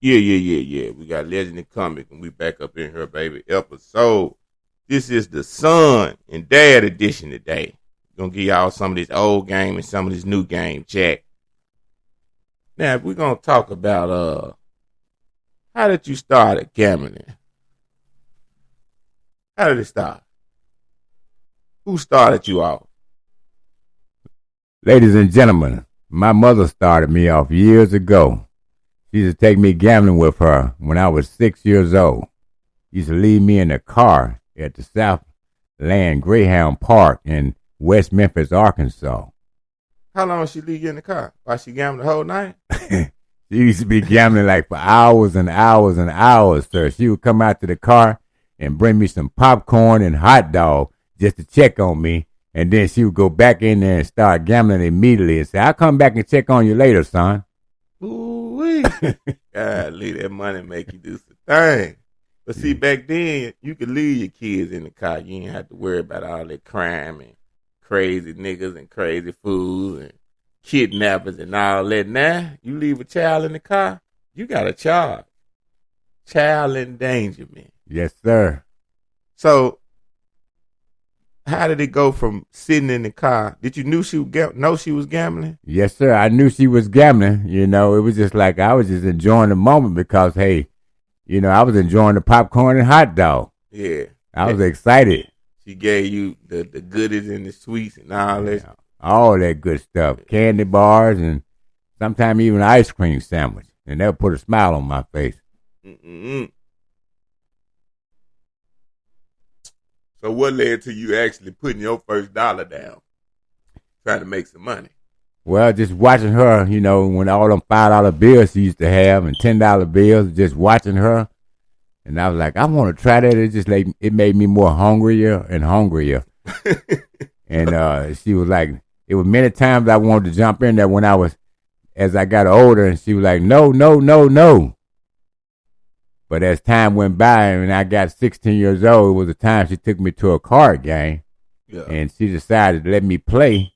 Yeah. We got Legendary Comic, and we back up in here, baby. Episode. This is the son and dad edition today. Gonna give y'all some of this old game and some of this new game, Jack. Now, we're gonna talk about how did you start at gambling? How did it start? Who started you off? Ladies and gentlemen, my mother started me off years ago. She used to take me gambling with her when I was 6 years old. She used to leave me in the car at the Southland Greyhound Park in West Memphis, Arkansas. How long she leave you in the car? While she gambled the whole night? She used to be gambling like for hours and hours and hours, sir. She would come out to the car and bring me some popcorn and hot dog just to check on me. And then she would go back in there and start gambling immediately and say, I'll come back and check on you later, son. Ooh-wee. Golly, that money make you do some things. But see, back then, you could leave your kids in the car. You didn't have to worry about all that crime and crazy niggas and crazy fools and kidnappers and all that. Now, you leave a child in the car, you got a charge. Child endangerment. Yes, sir. So, how did it go from sitting in the car? Did you know she was gambling? Yes, sir. I knew she was gambling. You know, it was just like I was just enjoying the moment because, hey, you know, I was enjoying the popcorn and hot dog. Yeah. I was excited. She gave you the goodies and the sweets and all that. Yeah, all that good stuff. Candy bars and sometimes even an ice cream sandwich. And that would put a smile on my face. Mm-mm. So what led to you actually putting your first dollar down, trying to make some money? Well, just watching her, you know, when all them $5 bills she used to have and $10 bills, just watching her. And I was like, I want to try that. It just like it made me more hungrier and hungrier. And she was like, it was many times I wanted to jump in there as I got older, and she was like, no. But as time went by and I got 16 years old, it was the time she took me to a card game. Yeah. And she decided to let me play.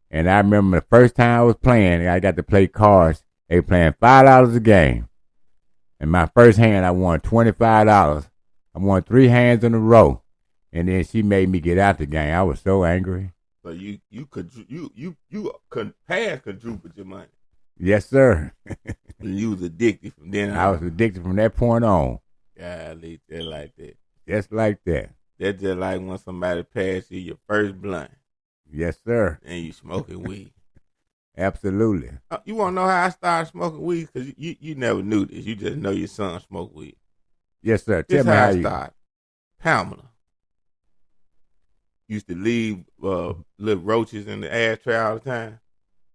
And I remember the first time I was playing, I got to play cards. They were playing $5 a game. And my first hand, I won $25. I won 3 hands in a row. And then she made me get out the game. I was so angry. So you could pass quadruple your money. Yes, sir. You was addicted from then on. I was addicted from that point on. Golly, just like that. Just like that. That's just like when somebody passed you your first blunt. Yes, sir. And you smoking weed. Absolutely. You want to know how I started smoking weed? Because you never knew this. You just know your son smoked weed. Yes, sir. Tell me how I started. Pamela used to leave little roaches in the ashtray all the time.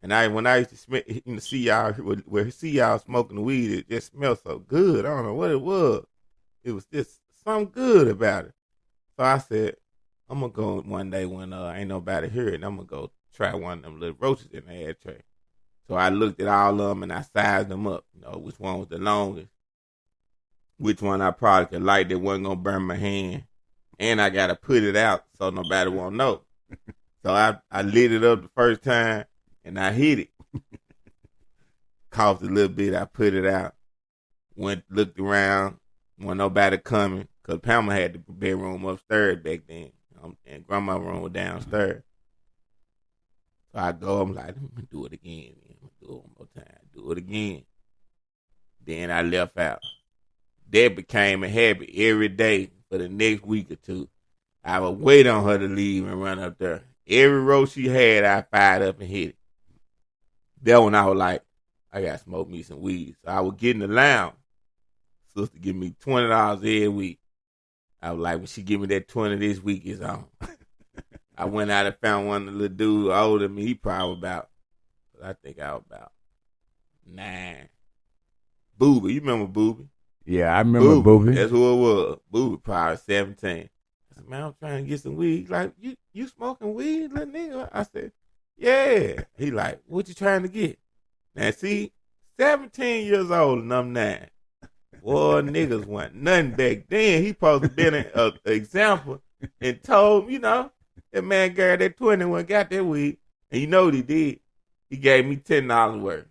And when I used to see y'all smoking the weed, it just smelled so good. I don't know what it was. It was just something good about it. So I said, I'm going to go one day when ain't nobody here, and I'm going to go try one of them little roaches in the ashtray. So I looked at all of them, and I sized them up, you know, which one was the longest, which one I probably could light that wasn't going to burn my hand, and I got to put it out so nobody won't know. So I lit it up the first time, and I hit it. Coughed a little bit, I put it out, looked around, wasn't nobody coming, because Pamela had the bedroom upstairs back then, and grandma's room was downstairs. So I go, I'm like, let me do it again. Do it one more time. Do it again. Then I left out. That became a habit every day for the next week or two. I would wait on her to leave and run up there. Every row she had, I fired up and hit it. That one I was like, I got to smoke me some weed. So I would get in the lounge. Sister give me $20 every week. I was like, when she give me that 20 this week, it's on. I went out and found one of the little dudes older than me. He probably I think I was about 9. Booby, you remember Booby? Yeah, I remember Booby. That's who it was. Booby probably 17. I said, man, I'm trying to get some weed. He's like, you smoking weed, little nigga? I said, yeah. He like, what you trying to get? Now see, 17 years old and I'm 9. Boy, niggas want nothing back then. He supposed to been an example and told, you know, that man got that 21 got that weed. And you know what he did? He gave me $10 worth.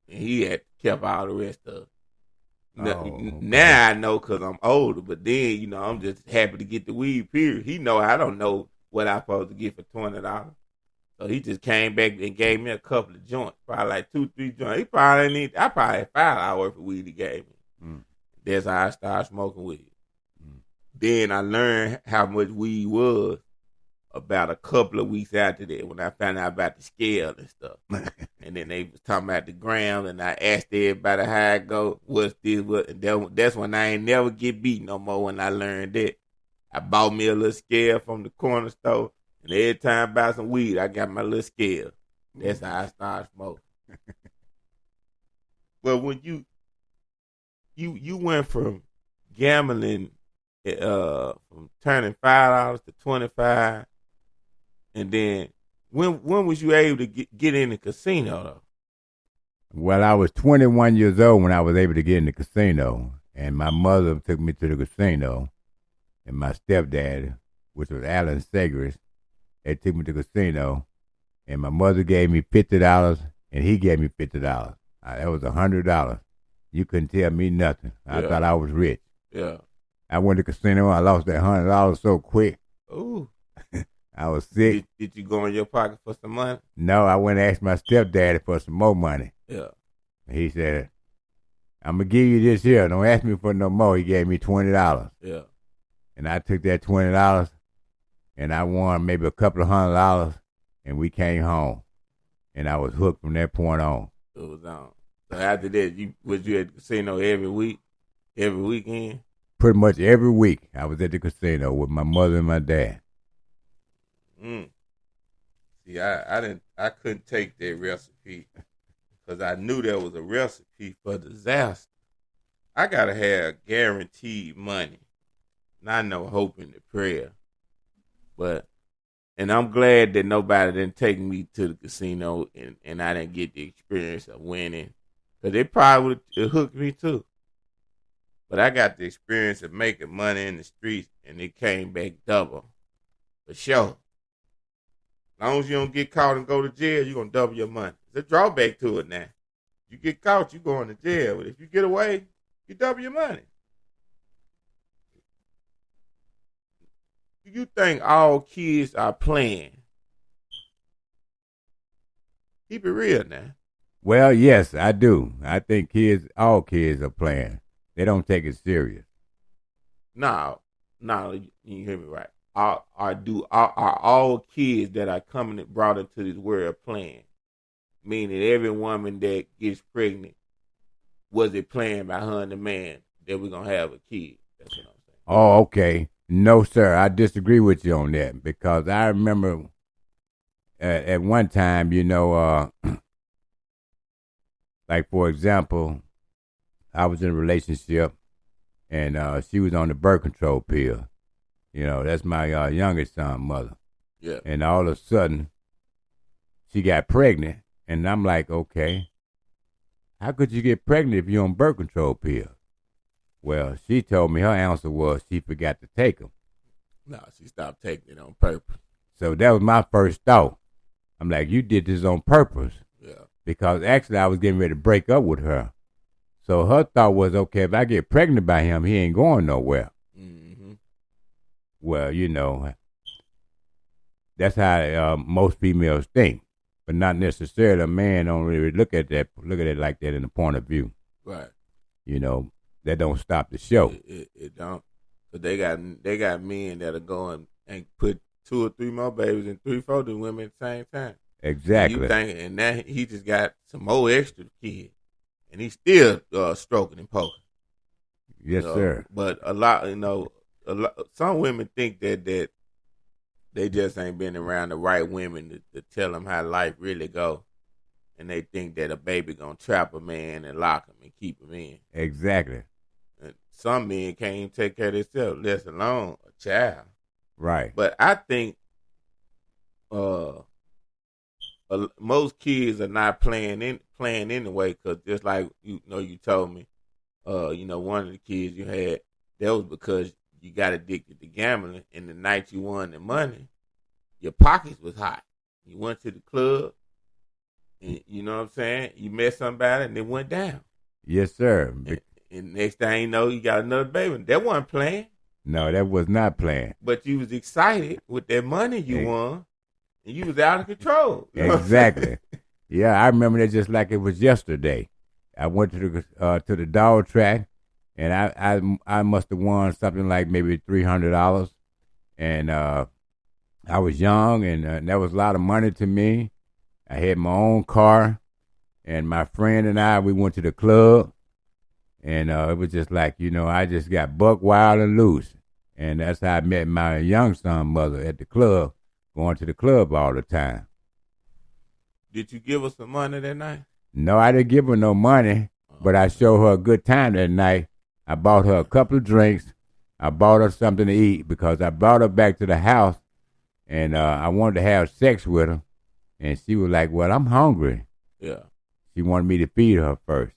And he had kept all the rest of it. Okay. Now I know because I'm older, but then, I'm just happy to get the weed, period. He know I don't know what I'm supposed to get for $20. So he just came back and gave me a couple of joints, probably like 2, 3 joints. I probably had $5 worth of weed he gave me. Mm. That's how I started smoking weed. Mm. Then I learned how much weed was about a couple of weeks after that when I found out about the scale and stuff. And then they was talking about the grams, and I asked everybody how it go, what's this, what, and that's when I ain't never get beat no more when I learned that. I bought me a little scale from the corner store, and every time I buy some weed, I got my little scale. That's how I started smoking. Well, when you went from gambling, from turning $5 to 25, and then when was you able to get in the casino though? Well, I was 21 years old when I was able to get in the casino, and my mother took me to the casino, and my stepdad, which was Alan Segers, they took me to the casino, and my mother gave me $50, and he gave me $50. That was $100. You couldn't tell me nothing. I thought I was rich. Yeah. I went to the casino. I lost that $100 so quick. Ooh. I was sick. Did you go in your pocket for some money? No, I went and asked my stepdaddy for some more money. Yeah. He said, I'm going to give you this here. Don't ask me for no more. He gave me $20. Yeah. And I took that $20 and I won maybe a couple of $100, and we came home. And I was hooked from that point on. It was on. So after that, was you at the casino every week, every weekend? Pretty much every week I was at the casino with my mother and my dad. See, I couldn't take that recipe because I knew there was a recipe for disaster. I gotta have guaranteed money, not no hope in the prayer. And I'm glad that nobody didn't take me to the casino and I didn't get the experience of winning, because they probably would hook me too. But I got the experience of making money in the streets, and it came back double, for sure. As long as you don't get caught and go to jail, you're going to double your money. There's a drawback to it now. You get caught, you going to jail. But if you get away, you double your money. Do you think all kids are playing? Keep it real now. Well, yes, I do. I think all kids are playing. They don't take it serious. No, you hear me right. Are all kids that are coming and brought into this world playing? Meaning every woman that gets pregnant, was it playing by her and the man that we're gonna have a kid? That's what I'm saying. Oh, okay. No, sir, I disagree with you on that, because I remember at one time, like for example, I was in a relationship, and she was on the birth control pill. That's my youngest son's mother. Yeah. And all of a sudden, she got pregnant, and I'm like, okay, how could you get pregnant if you're on birth control pill? Well, she told me her answer was she forgot to take them. No, she stopped taking it on purpose. So that was my first thought. I'm like, you did this on purpose. Yeah. Because actually I was getting ready to break up with her. So her thought was, okay, if I get pregnant by him, he ain't going nowhere. Mm-hmm. Well, that's how most females think. But not necessarily. A man don't really look at it like that in the point of view. Right. That don't stop the show. It don't. But they got men that'll go and put 2 or 3 more babies and 3, 4 women at the same time. Exactly. And now he just got some more extra kids, and he's still stroking and poking. Yes, sir. But some women think that they just ain't been around the right women to tell them how life really go, and they think that a baby gonna trap a man and lock him and keep him in. Exactly. And some men can't even take care of themselves, let alone a child. Right. But I think most kids are not playing anyway, because just like you told me, one of the kids you had, that was because you got addicted to gambling, and the night you won the money, your pockets was hot. You went to the club, and you know what I'm saying? You met somebody, and it went down. Yes, sir. And next thing you know, you got another baby. That wasn't planned. No, that was not planned. But you was excited with that money you won, and you was out of control. You know Exactly. Yeah, I remember that just like it was yesterday. I went to the dog track, and I must have won something like maybe $300, and I was young, and that was a lot of money to me. I had my own car, and my friend and we went to the club, and it was just like, I just got buck wild and loose. And that's how I met my young son mother at the club, going to the club all the time. Did you give her some money that night? No, I didn't give her no money, but I showed her a good time that night. I bought her a couple of drinks. I bought her something to eat because I brought her back to the house, and I wanted to have sex with her. And she was like, well, I'm hungry. Yeah. She wanted me to feed her first.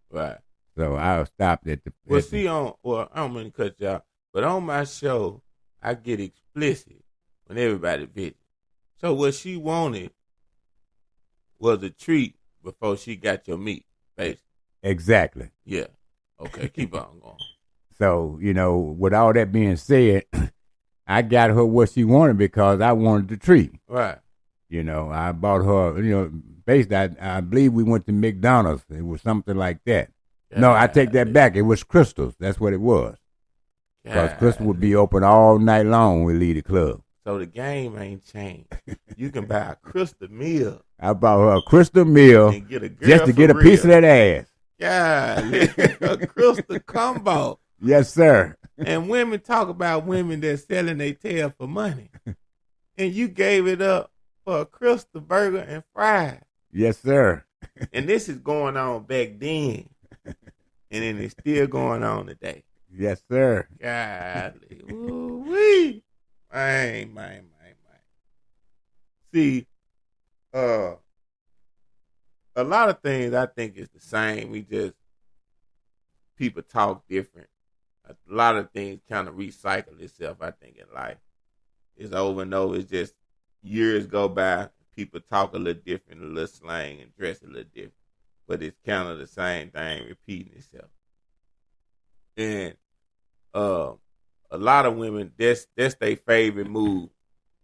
Right. So I stopped at the... I don't mean to cut you out, but on my show, I get explicit when everybody visits. So what she wanted was a treat before she got your meat, basically. Exactly. Yeah. Okay, keep on going. So, with all that being said, I got her what she wanted because I wanted the treat. Right. I bought her, basically, I believe we went to McDonald's. It was something like that. Yeah. No, I take that back. It was Crystal's. That's what it was. Because Crystal would be open all night long when we leave the club. So the game ain't changed. You can buy a Crystal meal. I bought her a Crystal meal just to get a piece of that ass. Yeah, a Crystal combo. Yes, sir. And women talk about women that's selling their tail for money. And you gave it up for a Crystal burger and fries. Yes, sir. And this is going on back then. And then it's still going on today. Yes, sir. Golly. Ooh-wee. Man. See, a lot of things I think is the same. People talk different. A lot of things kind of recycle itself, I think, in life. It's over and over. It's just years go by, people talk a little different, a little slang, and dress a little different. But it's kind of the same thing repeating itself. And a lot of women, that's their favorite move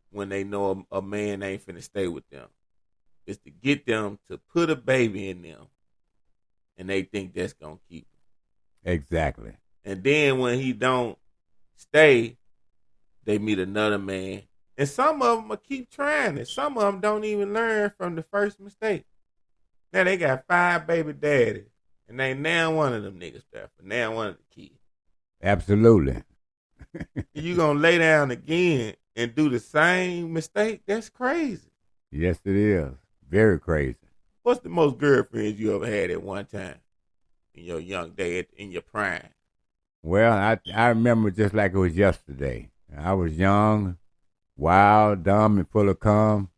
when they know a man ain't finna stay with them. Is to get them to put a baby in them, and they think that's gonna keep them. Exactly. And then when he don't stay, they meet another man. And some of them will keep trying it. Some of them don't even learn from the first mistake. Now they got 5 baby daddies, and they now one of them niggas there, but now one of the kids. Absolutely. You gonna lay down again and do the same mistake? That's crazy. Yes, it is. Very crazy. What's the most girlfriends you ever had at one time in your young day, in your prime? Well, I remember just like it was yesterday. I was young, wild, dumb, and full of cum.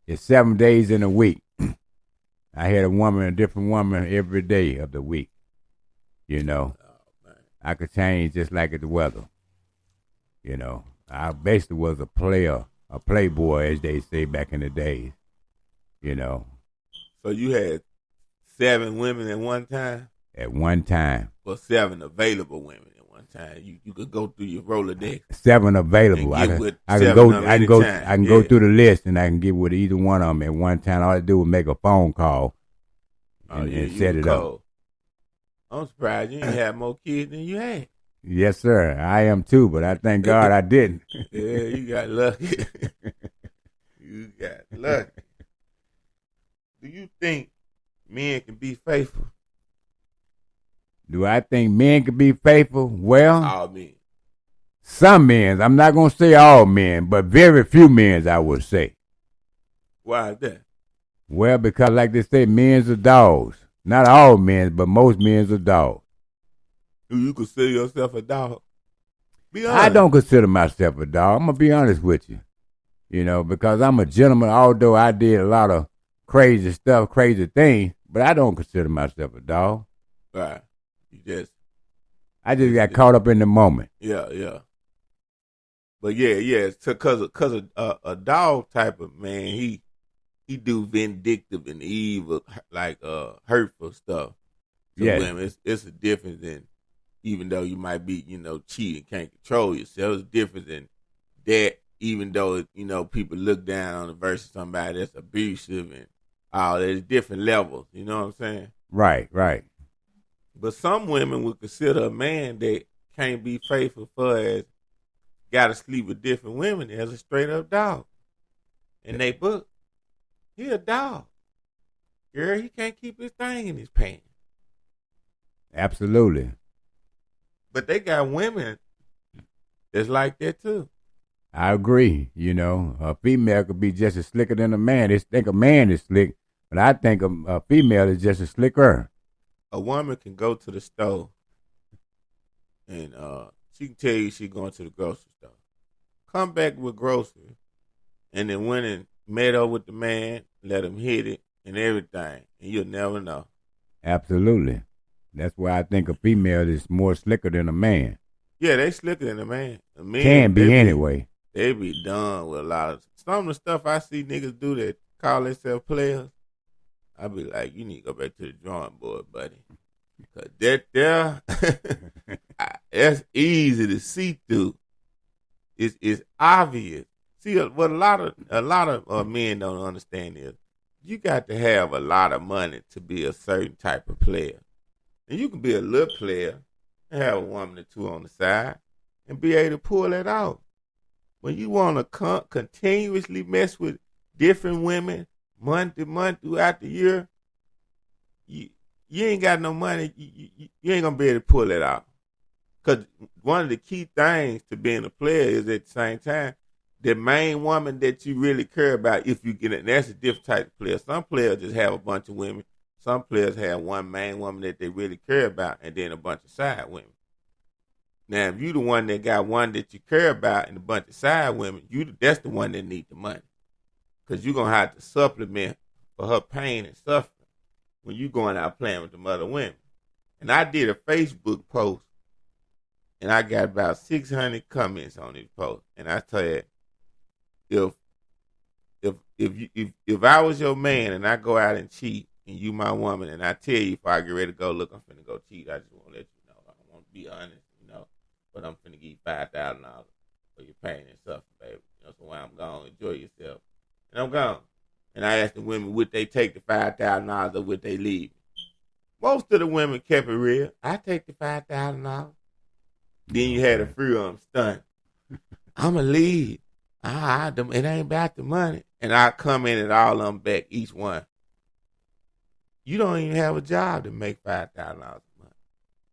It's 7 days in a week. I had a different woman every day of the week. I could change just like the weather. I basically was a player, a playboy, as they say back in the days. So you had 7 women at one time? At one time. Well, 7 available women at one time. You could go through your Rolodex. 7 available. I can go through the list and I can get with either one of them at one time. All I do is make a phone call and set it up. I'm surprised you didn't have more kids than you had. Yes, sir. I am too, but I thank God I didn't. Yeah, you got lucky. You got lucky. Do you think men can be faithful? Do I think men can be faithful? Well, all men. Some men. I'm not going to say all men, but very few men, I would say. Why is that? Well, because like they say, men's are dogs. Not all men, but most men's are dogs. Do you consider yourself a dog? Be honest. I don't consider myself a dog. I'm going to be honest with you. Because I'm a gentleman, although I did a lot of crazy stuff, crazy things, but I don't consider myself a dog. Right. I just got caught up in the moment. Yeah. But yeah, because a dog type of man, he do vindictive and evil, like hurtful stuff. to Yeah. women. It's a difference than, even though you might be, cheating, can't control yourself. It's different than that, even though, people look down on it versus somebody that's abusive and all. There's different levels, you know what I'm saying? Right, right. But some women would consider a man that can't be faithful for as got to sleep with different women as a straight up dog. In they book, he a dog. Girl, he can't keep his thing in his pants. Absolutely. But they got women that's like that too. I agree. A female could be just as slicker than a man. They think a man is slick, but I think a female is just as slicker. A woman can go to the store and she can tell you she going to the grocery store. Come back with groceries, and then went and met up with the man, let him hit it and everything, and you'll never know. Absolutely. That's why I think a female is more slicker than a man. Yeah, they slicker than a man. A man Can be anyway. They be done with a lot of some of the stuff I see niggas do that call themselves players. I be like, you need to go back to the drawing board, buddy. Cause that there, that's easy to see through. It's obvious. See, what a lot of men don't understand is you got to have a lot of money to be a certain type of player. And you can be a little player and have a woman or two on the side and be able to pull it out. When you want to continuously mess with different women month to month throughout the year, you ain't got no money. You ain't going to be able to pull it out. Because one of the key things to being a player is at the same time, the main woman that you really care about, if you get it, and that's a different type of player. Some players just have a bunch of women. Some players have one main woman that they really care about and then a bunch of side women. Now, if you the one that got one that you care about and a bunch of side women, that's the one that need the money. Because you're going to have to supplement for her pain and suffering when you going out playing with them other women. And I did a Facebook post, and I got about 600 comments on this post. And I said, if I was your man and I go out and cheat, and you my woman, and I tell you if I get ready to go, look, I'm finna go cheat, I just want to let you know. I don't want to be honest, but I'm finna give you $5,000 for your pain and suffering, baby. So when I'm gone, enjoy yourself. And I'm gone. And I asked the women, would they take the $5,000 or would they leave? Most of the women kept it real. I take the $5,000. Then you had a free stunt. I'ma leave. It ain't about the money. And I come in and all of them back, each one. You don't even have a job to make $5,000 a month.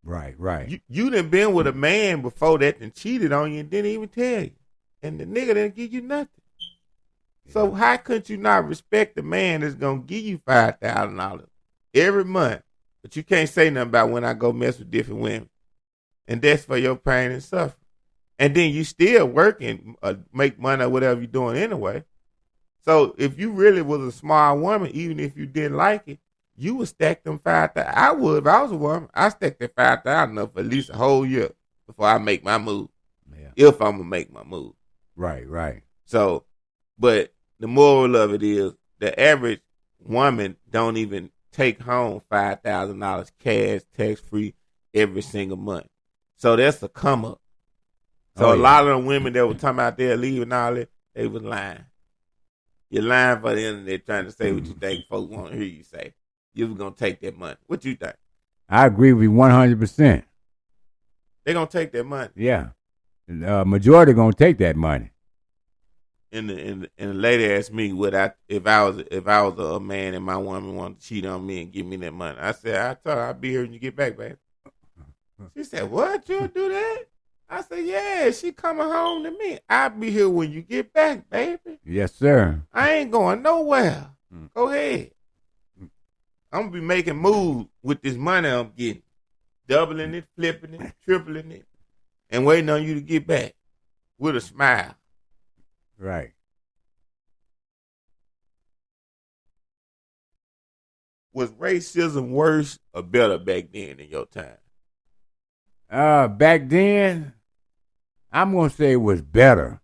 Right. You done been with a man before that and cheated on you and didn't even tell you. And the nigga didn't give you nothing. Yeah. So how could you not respect the man that's going to give you $5,000 every month, but you can't say nothing about when I go mess with different women? And that's for your pain and suffering. And then you still working, make money or whatever you're doing anyway. So if you really was a smart woman, even if you didn't like it, you would stack them 5,000. I would if I was a woman. I stack that 5,000 up for at least a whole year before I make my move. Yeah. If I'm gonna make my move. Right. So, but the moral of it is the average woman don't even take home $5,000 cash, tax free every single month. So that's a come up. So a lot of the women that were talking about they're leaving all that, they was lying. You're lying for the internet trying to say what you think folks want to hear you say. You was going to take that money. What you think? I agree with you 100%. They going to take that money. Yeah. Majority going to take that money. And the lady asked me if I was a man and my woman wanted to cheat on me and give me that money. I said, I told her I'll be here when you get back, baby. She said, what? You'll do that? I said, yeah, she coming home to me. I'll be here when you get back, baby. Yes, sir. I ain't going nowhere. Go ahead. I'm going to be making moves with this money I'm getting. Doubling it, flipping it, tripling it, and waiting on you to get back with a smile. Right. Was racism worse or better back then in your time? Back then, I'm going to say it was better.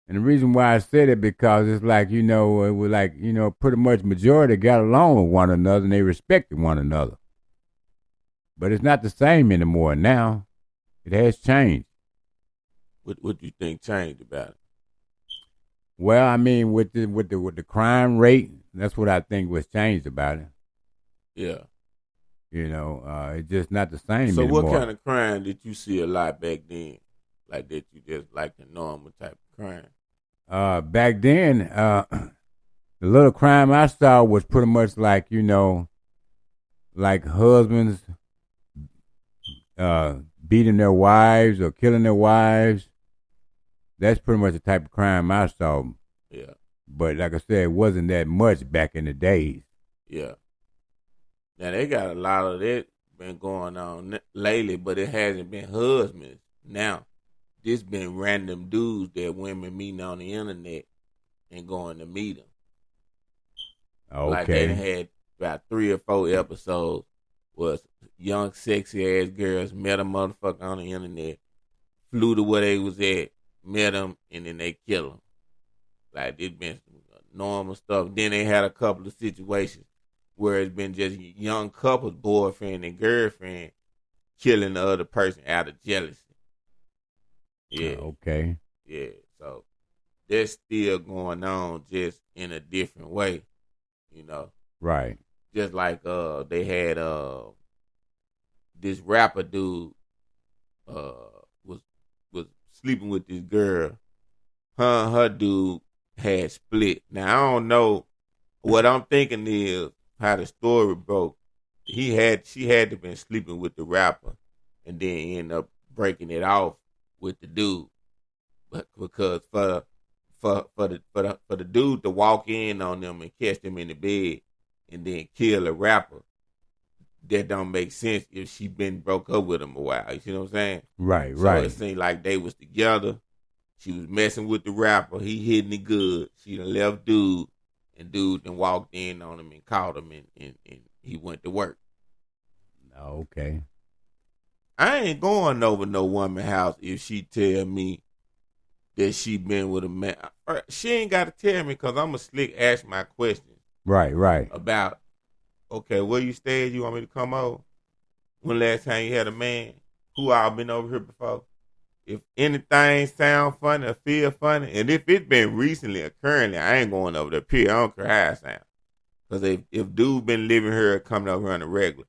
And the reason why I said it because it's like, it was like, pretty much majority got along with one another and they respected one another. But it's not the same anymore now. It has changed. What do you think changed about it? Well, I mean, with the crime rate, that's what I think was changed about it. Yeah. It's just not the same so anymore. So what kind of crime did you see a lot back then? Like that you just like the normal type of crime? Back then, the little crime I saw was pretty much like, like husbands beating their wives or killing their wives. That's pretty much the type of crime I saw. Yeah. But like I said, it wasn't that much back in the days. Yeah. Now, they got a lot of that been going on lately, but it hasn't been husbands. Now, this been random dudes that women meeting on the internet and going to meet them. Okay. Like they had about 3 or 4 episodes was young, sexy-ass girls met a motherfucker on the internet, flew to where they was at, met them, and then they kill them. Like, it's been normal stuff. Then they had a couple of situations where it's been just young couples, boyfriend and girlfriend, killing the other person out of jealousy. Yeah. Okay. Yeah. So that's still going on, just in a different way. Right. Just like they had this rapper dude was sleeping with this girl. Her dude had split. Now I don't know. What I'm thinking is how the story broke. She had to been sleeping with the rapper, and then end up breaking it off with the dude. But because for the dude to walk in on them and catch them in the bed and then kill a rapper, that don't make sense if she been broke up with him a while. You see what I'm saying? Right. So it seemed like they was together. She was messing with the rapper. He hitting it good. She done left dude. And dude then walked in on him and caught him, and he went to work. Okay. I ain't going over no woman house if she tell me that she been with a man. She ain't got to tell me because I'm a slick ask my questions. Right. About, okay, where you stayed? You want me to come over? When last time you had a man? Who all been over here before? If anything sound funny or feel funny, and if it been recently or currently, I ain't going over there, period. I don't care how it sound. Because if dude been living here or coming over here on the regular,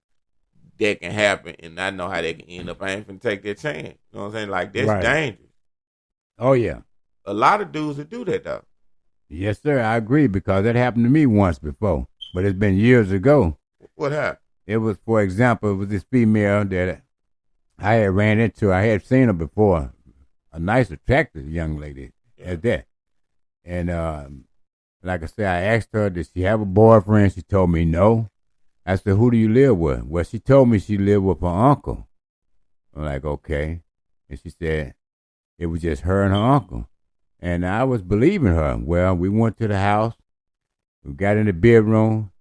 that can happen, and I know how they can end up. I ain't finna take that chance. You know what I'm saying? Like, that's dangerous. Oh, yeah. A lot of dudes that do that, though. Yes, sir. I agree, because that happened to me once before, but it's been years ago. What happened? It was, for example, it was this female that I had ran into. I had seen her before. A nice, attractive young lady at that. And like I said, I asked her, did she have a boyfriend? She told me no. I said, who do you live with? Well, she told me she lived with her uncle. I'm like, okay. And she said it was just her and her uncle. And I was believing her. Well, we went to the house. We got in the bedroom.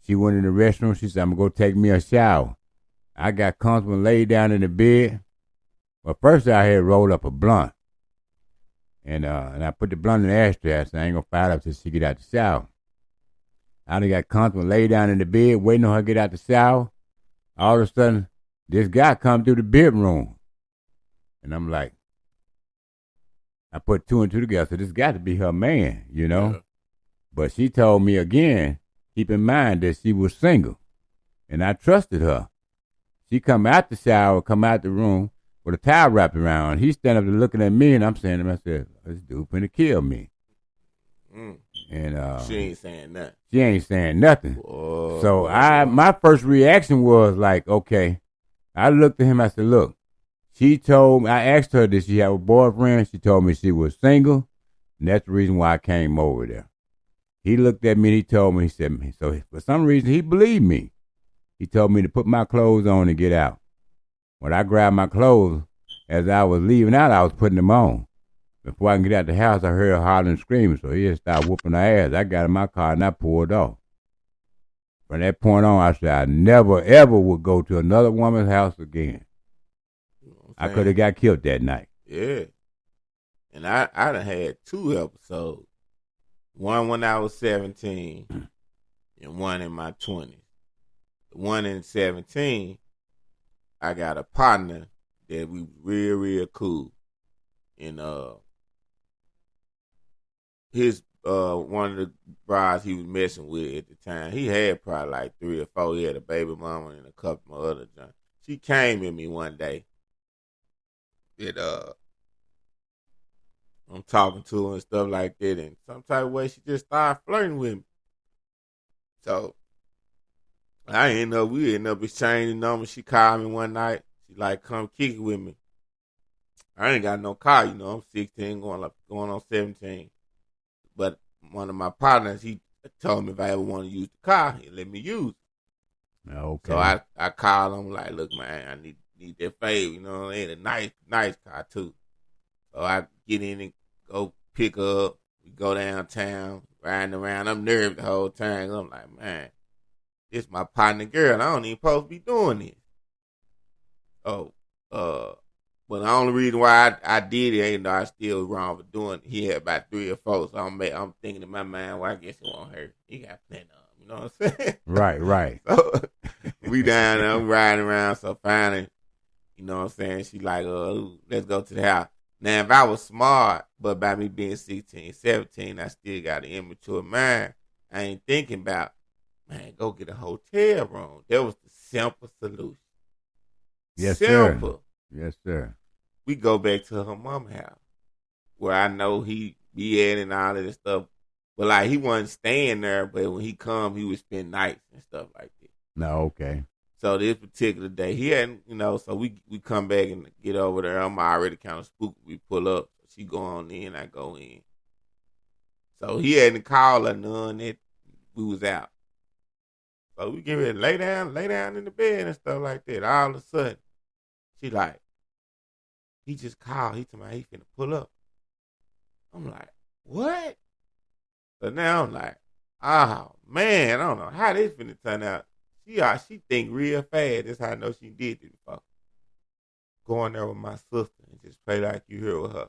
She went in the restroom. She said, I'm going to go take me a shower. I got comfortable and laid down in the bed. Well, first I had rolled up a blunt. And I put the blunt in the ashtray. I said, I ain't going to fire it up till she get out the shower. I done got comfortable, laid down in the bed, waiting on her to get out the shower. All of a sudden, this guy come through the bedroom. And I'm like, I put 2 and 2 together. So this got to be her man, Yeah. But she told me again, keep in mind that she was single. And I trusted her. She come out the shower, come out the room with a towel wrapped around. He stand up there looking at me, and I'm saying to myself, this dude finna kill me. And she ain't saying nothing. She ain't saying nothing. Whoa. So my first reaction was like, okay. I looked at him. I said, look, she told me. I asked her, did she have a boyfriend? She told me she was single, and that's the reason why I came over there. He looked at me and he told me. He said, so for some reason he believed me. He told me to put my clothes on and get out. When I grabbed my clothes, as I was leaving out, I was putting them on. Before I can get out the house, I heard her hollering and screaming, so he just started whooping her ass. I got in my car and I pulled off. From that point on, I said I never, ever would go to another woman's house again. I could have got killed that night. Yeah. And I done had 2 episodes. One when I was 17 and one in my 20s. The one in 17, I got a partner that we real cool. And his one of the brides he was messing with at the time, he had probably like 3 or 4. He had a baby mama and a couple of other junk. She came at me one day. I'm talking to her and stuff like that, and some type of way she just started flirting with me. So we ended up exchanging numbers. She called me one night. She like, come kick it with me. I ain't got no car, I'm 16, going on 17. But one of my partners, he told me if I ever want to use the car, he'd let me use it. Okay. So I called him like, look, man, I need that favor, and a nice car too. So I get in and go pick her up. We go downtown, riding around. I'm nervous the whole time. I'm like, man, this my partner girl. I don't even supposed to be doing this. But the only reason why I did it ain't though I still wrong for doing it. He had about 3 or 4, so I'm thinking in my mind, well, I guess it won't hurt. He got plenty of them, you know what I'm saying? Right. So we down there, I'm riding around, so finally, you know what I'm saying? She like, let's go to the house. Now, if I was smart, but by me being 16, 17, I still got an immature mind. I ain't thinking about, man, go get a hotel room. That was the simple solution. Yes, simple. Sir. Yes, sir. We go back to her mama's house, where I know he be at and all of this stuff. But like he wasn't staying there, but when he come, he would spend nights and stuff like that. No, okay. So this particular day, he hadn't, so we come back and get over there. I'm already kind of spooked. We pull up. She go on in, I go in. So he hadn't called her none that we was out. So we get ready to lay down in the bed and stuff like that. All of a sudden, she like, he just called. He told me he finna pull up. I'm like, what? So now I'm like, oh man, I don't know how this finna turn out. She think real fast. That's how I know she did this before. Going there with my sister and just play like you here with her.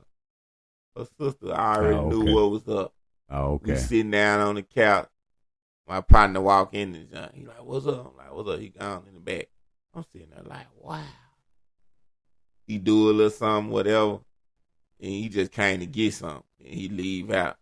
Her sister already knew what was up. Oh, okay. We sitting down on the couch. My partner walk in and he like, what's up? I'm like, what's up? He gone in the back. I'm sitting there like, wow. He do a little something, whatever, and he just came to get something, and he leave out.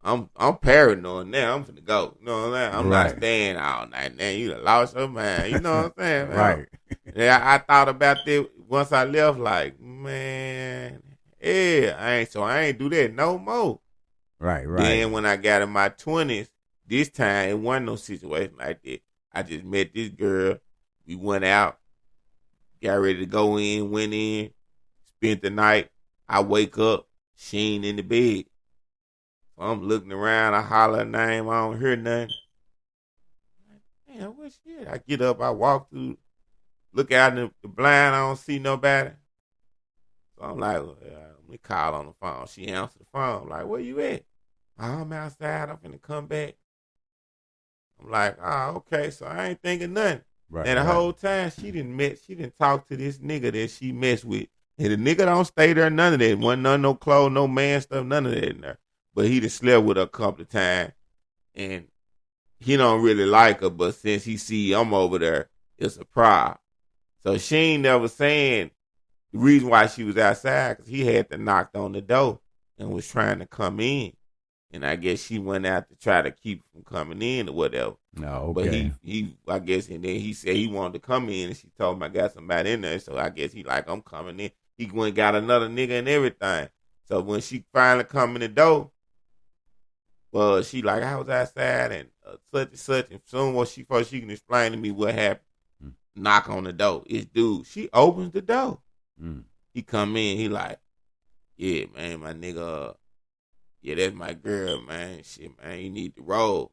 I'm paranoid now. I'm finna go. You know what I'm saying? I'm not staying all night. Now you done lost your mind. You know what I'm saying? Right. Yeah, I thought about that once I left. Like, man, yeah, I ain't do that no more. Right. Then when I got in my 20s, this time it wasn't no situation like that. I just met this girl. We went out, got ready to go in, went in, spent the night. I wake up, she ain't in the bed. I'm looking around, I holler her name, I don't hear nothing. Damn, where she at? I get up, I walk through, look out in the blind, I don't see nobody. So I'm like, let me call on the phone. She answered the phone. I'm like, where you at? I'm outside, I'm finna come back. I'm like, okay, so I ain't thinking nothing. Right. And the whole time she didn't talk to this nigga that she messed with. And the nigga don't stay there, none of that. Wasn't none, no clothes, no man stuff, none of that in there. But he just slept with her a couple of times. And he don't really like her, but since he see I'm over there, it's a problem. So she ain't never saying the reason why she was outside, because he had to knock on the door and was trying to come in. And I guess she went out to try to keep him from coming in or whatever. No, okay. But he I guess, and then he said he wanted to come in, and she told him I got somebody in there. So I guess he like, I'm coming in. He went and got another nigga and everything. So when she finally come in the door, well, she like, I was outside and such and such. And soon as she can explain to me what happened, knock on the door. It's dude. She opens the door. He come in. He like, yeah, man, my nigga. Yeah, that's my girl, man. Shit, man, you need to roll.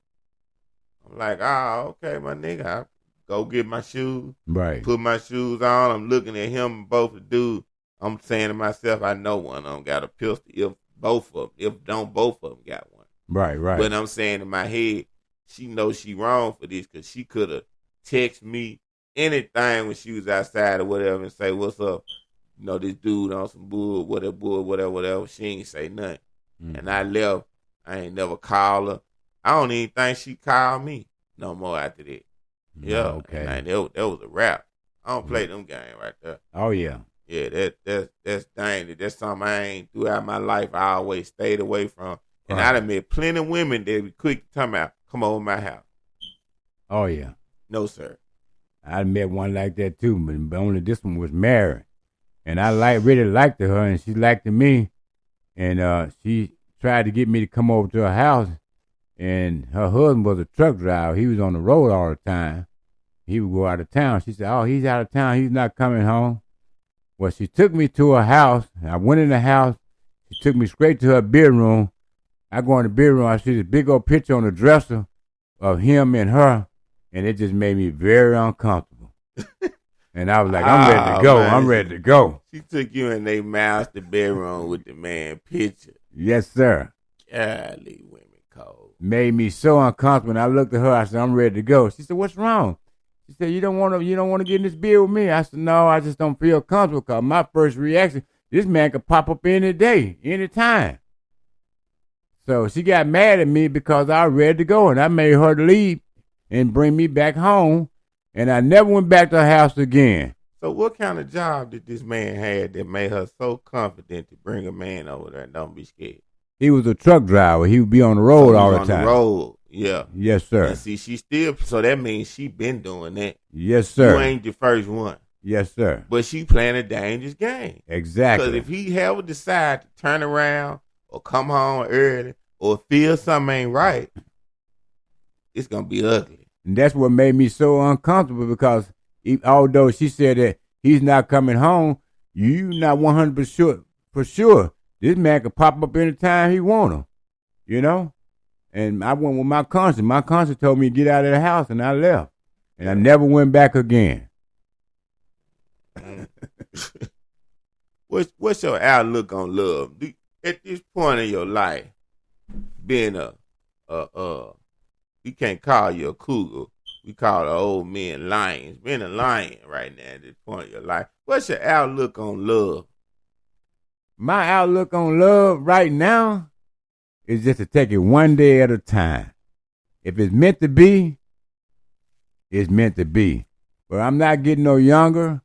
I'm like, okay, my nigga. I go get my shoes. Right. Put my shoes on. I'm looking at him and both the dudes. I'm saying to myself, I know one of them got a pistol. If both of them got one. Right. But I'm saying in my head, she knows she wrong for this because she could have texted me anything when she was outside or whatever and say, what's up? this dude on some bull, whatever. She ain't say nothing. And I left. I ain't never called her. I don't even think she called me no more after that. Yeah. Okay. And that was a wrap. I don't play them games right there. Oh, yeah. Yeah, that's dangerous. That's something I ain't throughout my life. I always stayed away from. And I done met plenty of women that be quick to come out, come over my house. Oh, yeah. No, sir. I met one like that, too, but only this one was married. And I really liked her, and she liked me. And she tried to get me to come over to her house. And her husband was a truck driver. He was on the road all the time. He would go out of town. She said, oh, he's out of town. He's not coming home. Well, she took me to her house. I went in the house. She took me straight to her bedroom. I go in the bedroom. I see this big old picture on the dresser of him and her. And it just made me very uncomfortable. And I was like, I'm ready to go. Man. I'm ready to go. She took you in their master bedroom with the man picture. Yes, sir. Golly, women cold. Made me so uncomfortable. And I looked at her. I said, I'm ready to go. She said, what's wrong? She said, you don't want to get in this bed with me? I said, no, I just don't feel comfortable. Because my first reaction, this man could pop up any day, any time. So she got mad at me because I was ready to go. And I made her leave and bring me back home. And I never went back to her house again. So what kind of job did this man have that made her so confident to bring a man over there and don't be scared? He was a truck driver. He would be on the road all the time. On the road, yeah. Yes, sir. And see, so that means she been doing that. Yes, sir. You ain't the first one. Yes, sir. But she playing a dangerous game. Exactly. Because if he ever decide to turn around or come home early or feel something ain't right, it's going to be ugly. And that's what made me so uncomfortable because although she said that he's not coming home, you not 100% for sure. This man could pop up anytime he want him, you know? And I went with my conscience. My conscience told me to get out of the house, and I left. And I never went back again. What's your outlook on love? At this point in your life, being we can't call you a cougar. We call the old men lions. Being a lion right now at this point in your life. What's your outlook on love? My outlook on love right now is just to take it one day at a time. If it's meant to be, it's meant to be. But I'm not getting no younger,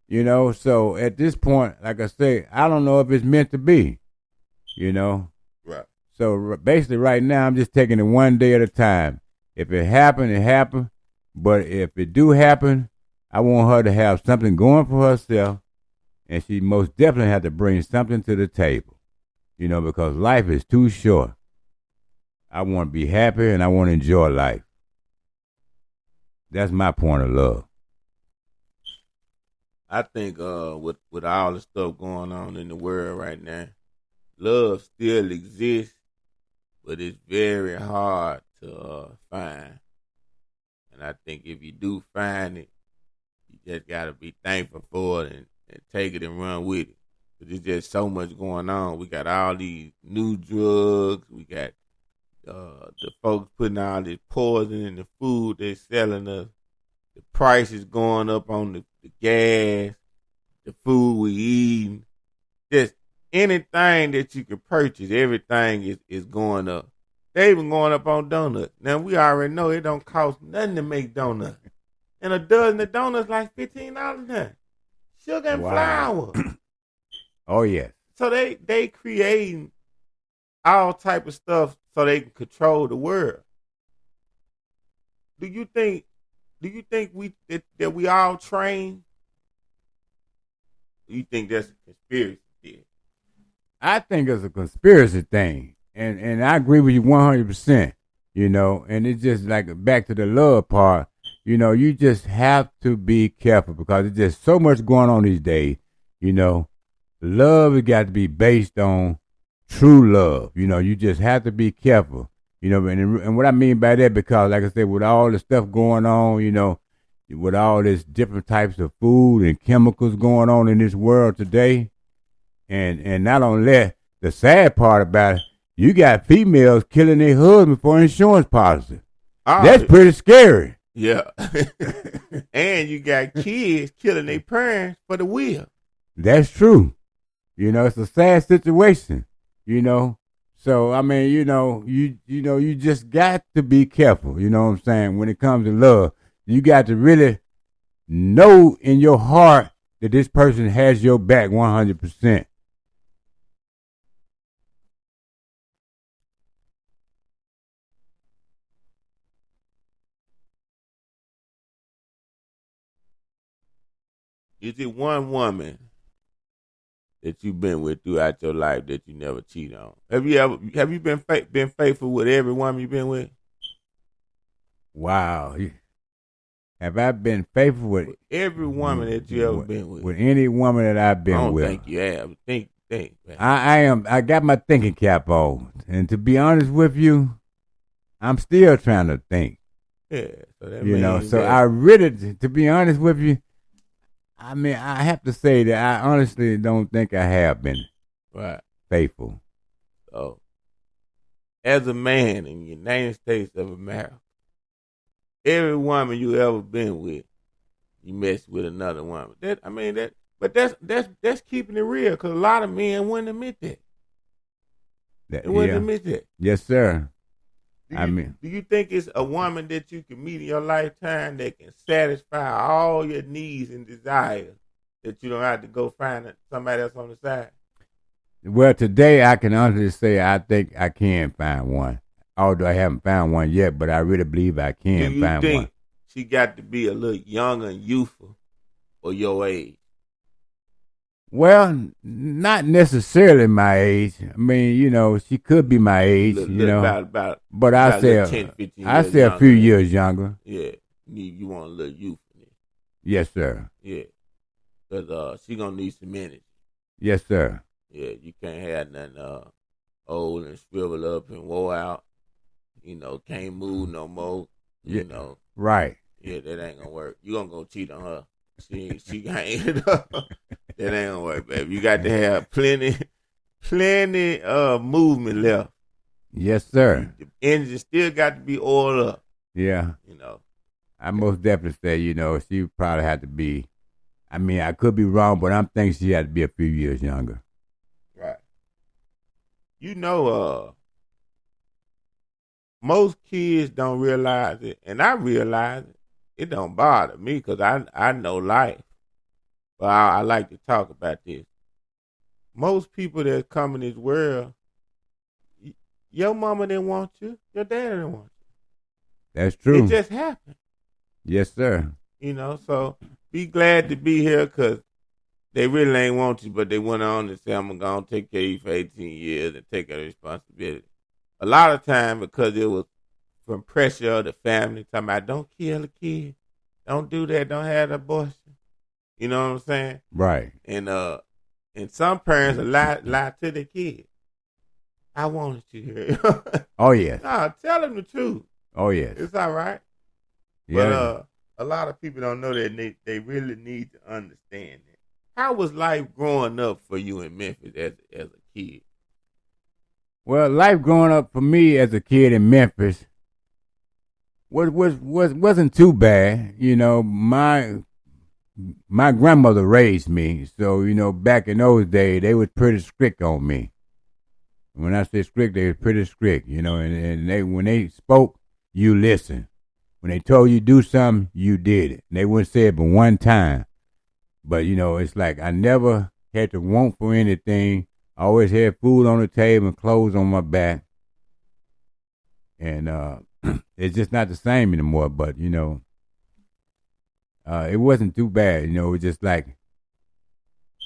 you know. So at this point, like I say, I don't know if it's meant to be, you know. Right. So basically right now, I'm just taking it one day at a time. If it happened, it happened. But if it do happen, I want her to have something going for herself. And she most definitely have to bring something to the table, you know, because life is too short. I want to be happy and I want to enjoy life. That's my point of love. I think with all the stuff going on in the world right now, love still exists, but it's very hard to find. And I think if you do find it, you just got to be thankful for it and take it and run with it. But there's just so much going on. We got all these new drugs. We got the folks putting all this poison in the food they're selling us. The price is going up on the gas, the food we eating. Just anything that you can purchase, everything is going up. They even going up on donuts. Now, we already know it don't cost nothing to make donuts. And a dozen of donuts like $15 now. Sugar and flour. Oh, yeah. So they creating all type of stuff so they can control the world. Do you think that we all train? Do you think that's a conspiracy theory? I think it's a conspiracy thing. And I agree with you 100%, you know, and it's just like back to the love part. You know, you just have to be careful because there's just so much going on these days. You know, love has got to be based on true love. You know, you just have to be careful. You know, and what I mean by that, because like I said, with all the stuff going on, you know, with all this different types of food and chemicals going on in this world today, and not only that, the sad part about it, you got females killing their husbands for insurance policy. That's pretty scary. Yeah. And you got kids killing their parents for the will. That's true. You know, it's a sad situation. You know, so I mean, you just got to be careful. You know what I'm saying? When it comes to love, you got to really know in your heart that this person has your back 100%. Is it one woman that you've been with throughout your life that you never cheat on? Have you been faithful with every woman you've been with? Wow. Have I been faithful with every woman that you ever been with? With any woman that I've been I don't with? think you have. Think, man. I got my thinking cap on. And to be honest with you, I'm still trying to think. Yeah. So that You know, means so that- I really, to be honest with you, I mean, I have to say that I honestly don't think I have been right. faithful. So, as a man in the United States of America, every woman you ever been with, you mess with another woman. But that's keeping it real, because a lot of men wouldn't admit that. They wouldn't admit that. Yes, sir. Do you think it's a woman that you can meet in your lifetime that can satisfy all your needs and desires, that you don't have to go find somebody else on the side? Well, today I can honestly say I think I can find one. Although I haven't found one yet, but I really believe I can Do you find think one. she got to be a little younger and youthful or your age? Well, not necessarily my age. I mean, you know, she could be my age, About but I about say, 10, 15 I years say a younger. few years younger. Yeah, you want a little youthfulness. Yes, sir. Yeah, because she gonna need some energy. Yes, sir. Yeah, you can't have nothing old and shrivel up and wore out. You know, can't move no more. You know, Right. yeah, that ain't gonna work. You gonna go cheat on her? She ain't. That ain't gonna work, baby. You got to have plenty movement left. Yes, sir. The engine still got to be oiled up. Yeah. You know. I most definitely say, you know, she probably had to be, I mean, I could be wrong, but I'm thinking she had to be a few years younger. Right. You know, most kids don't realize it, and I realize it. It don't bother me because I know life. But I like to talk about this. Most people that come in this world, your mama didn't want you, your dad didn't want you. That's true. It just happened. Yes, sir. You know, so be glad to be here because they really ain't want you, but they went on and said, I'm going to take care of you for 18 years and take that responsibility. A lot of time because it was from pressure of the family, talking about don't kill a kid, don't do that, don't have an abortion. You know what I'm saying? Right. And some parents lie to their kids. I wanted you here. Oh, yes. Nah, tell them the truth. Oh, yes. It's all right. Yeah. But a lot of people don't know that they really need to understand it. How was life growing up for you in Memphis as a kid? Well, life growing up for me as a kid in Memphis wasn't too bad. You know, my grandmother raised me, so you know, back in those days, they was pretty strict on me. When I say strict, they was pretty strict. You know, and they when they spoke, you listened. When they told you do something, you did it. And they wouldn't say it but one time. But you know, it's like I never had to want for anything. I always had food on the table and clothes on my back. And it's just not the same anymore. But you know, it wasn't too bad. You know, it was just like.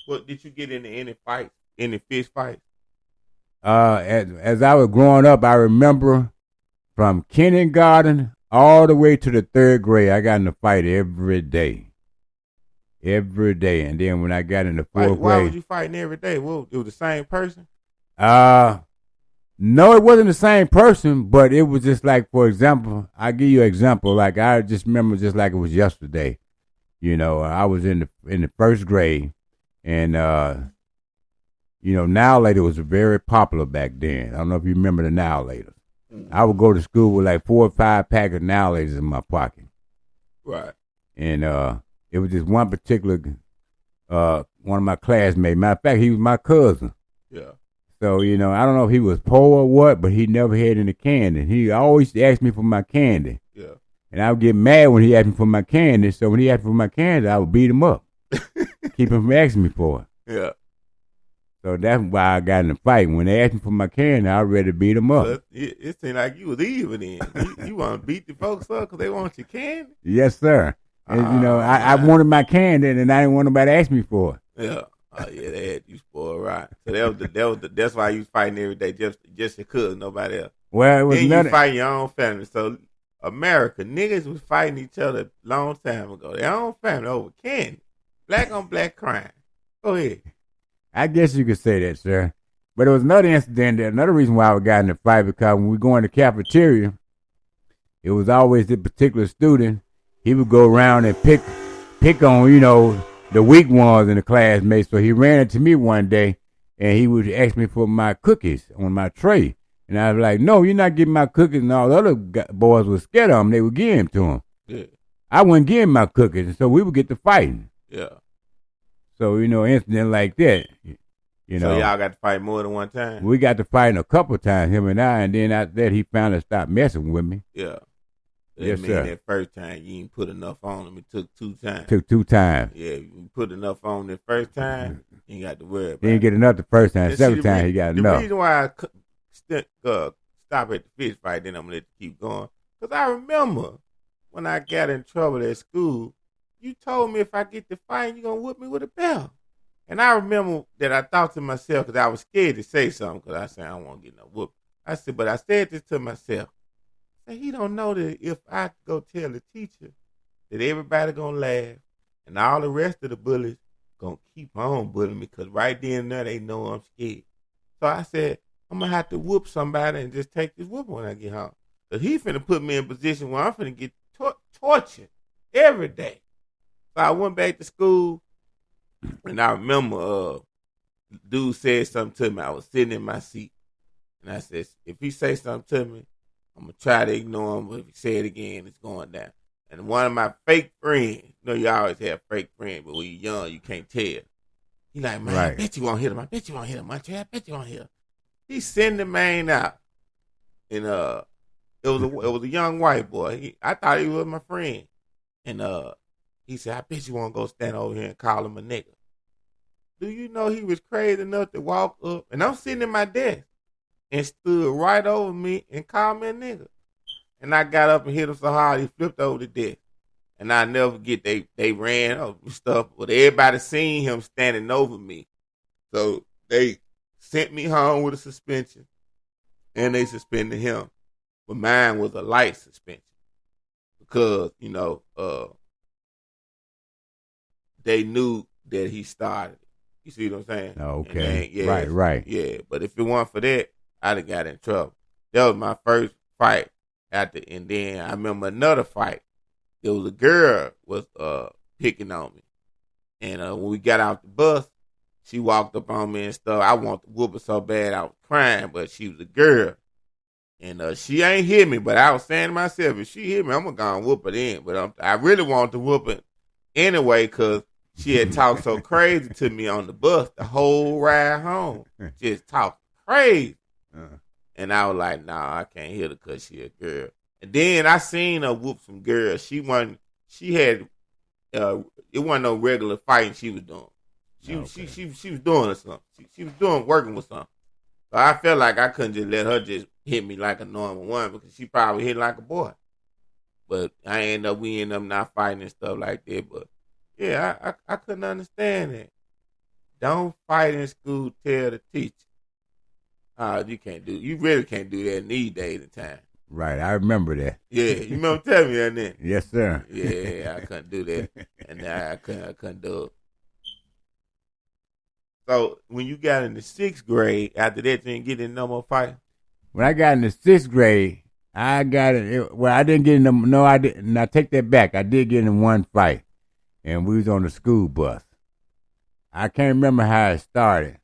What did you get into any fight? Any fist fight? As I was growing up, I remember from kindergarten all the way to the third grade, I got in a fight every day. Every day. And then when I got in the fourth Why grade. was you fighting every day? Well, it was the same person? No, it wasn't the same person, but it was just like, for example, I'll give you an example. Like I just remember just like it was yesterday. You know, I was in the first grade, and you know, Now Later was very popular back then. I don't know if you remember the Now Later. Mm-hmm. I would go to school with like 4 or 5 packets of Now Laters in my pocket. Right. And it was just one particular one of my classmates. Matter of fact, he was my cousin. Yeah. So, I don't know if he was poor or what, but he never had any candy. He always asked me for my candy. Yeah. And I would get mad when he asked me for my candy. So when he asked me for my candy, I would beat him up. Keep him from asking me for it. Yeah. So that's why I got in a fight. When they asked me for my candy, I was ready to beat them up. So it seemed like you was even then. You want to beat the folks up because they want your candy? Yes, sir. And, I wanted my candy, and I didn't want nobody to ask me for it. Yeah. Oh, yeah, they had you spoiled right. So that's why you was fighting every day, just because nobody else. Well, it was then you fight your own family. So America, niggas was fighting each other a long time ago. Their own family over candy. Black on black crime. Go ahead. I guess you could say that, sir. But it was another incident, another reason why we got in the fight, because when we go in the cafeteria, it was always the particular student. He would go around and pick on, the weak ones in the classmates. So he ran into me one day, and he would ask me for my cookies on my tray. And I was like, no, you're not getting my cookies. And all the other boys were scared of him. They would give him to him. Yeah. I wouldn't give him my cookies, and so we would get to fighting. Yeah. So, incident like that, So y'all got to fight more than one time? We got to fighting a couple times, him and I, and then after that, he finally stopped messing with me. Yeah. Yes, sir. That first time, you didn't put enough on him. It took 2 times. Took 2 times. Yeah, you put enough on the first time, you ain't got to worry about it. He didn't get enough the first time. Second time, he got enough. The reason why I stop at the fish fight, then I'm going to let you keep going, because I remember when I got in trouble at school, you told me if I get to fight, you're going to whoop me with a belt. And I remember that I thought to myself, because I was scared to say something, because I said, I don't want to get no whoop. But I said this to myself. I said, he don't know that if I go tell the teacher that everybody going to laugh and all the rest of the bullies going to keep on bullying me, because right then and there, they know I'm scared. So I said, I'm going to have to whoop somebody and just take this whoop when I get home. Because he finna put me in a position where I'm finna get tortured every day. So I went back to school, and I remember dude said something to me. I was sitting in my seat, and I said, if he say something to me, I'm going to try to ignore him, but if he say it again, it's going down. And one of my fake friends, you always have fake friends, but when you're young, you can't tell. He like, man, right. I bet you won't hit him. I bet you won't hit him. I bet you won't hit him. He sent the man out, and it was a young white boy. I thought he was my friend, and he said, I bet you won't go stand over here and call him a nigga. Do you know he was crazy enough to walk up, and I'm sitting in my desk, and stood right over me and called me a nigga. And I got up and hit him so hard he flipped over the desk. And I never forget they ran over stuff, but everybody seen him standing over me. So they sent me home with a suspension, and they suspended him. But mine was a light suspension because, they knew that he started. You see what I'm saying? Okay. Yeah, right. Yeah, but if it weren't for that, I'd have got in trouble. That was my first fight and then I remember another fight. There was a girl was picking on me. And when we got out the bus, she walked up on me and stuff. I wanted to whoop her so bad I was crying, but she was a girl. And she ain't hit me, but I was saying to myself, if she hit me, I'm going to go and whoop her then. But I really wanted to whoop her anyway because she had talked so crazy to me on the bus the whole ride home. Just talked crazy. And I was like, nah, I can't hit her because she a girl. And then I seen her whoop some girls. It wasn't no regular fighting she was doing. She was doing something. She was working with something. So I felt like I couldn't just let her just hit me like a normal one because she probably hit like a boy. But we end up not fighting and stuff like that. But yeah, I couldn't understand that. Don't fight in school, tell the teacher. You really can't do that in these days and time. Right, I remember that. Yeah, you remember telling me that then? Yes, sir. Yeah, I couldn't do that. And I couldn't do it. So when you got in the 6th grade, after that, you didn't get in no more fighting? When I got in the 6th grade, I didn't get in I didn't. Now take that back. I did get in one fight, and we was on the school bus. I can't remember how it started,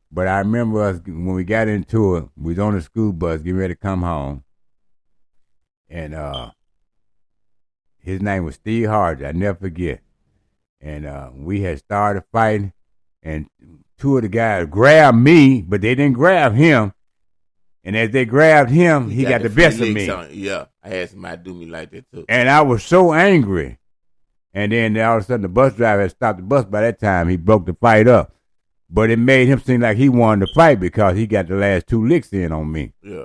but I remember us when we got into it. We was on the school bus getting ready to come home, and his name was Steve Hardy. I never forget. and we had started fighting, and two of the guys grabbed me, but they didn't grab him. And as they grabbed him, he got the best of me. Yeah, I had somebody do me like that too. And I was so angry. And then all of a sudden the bus driver had stopped the bus. By that time, he broke the fight up. But it made him seem like he wanted to fight because he got the last 2 licks in on me. Yeah.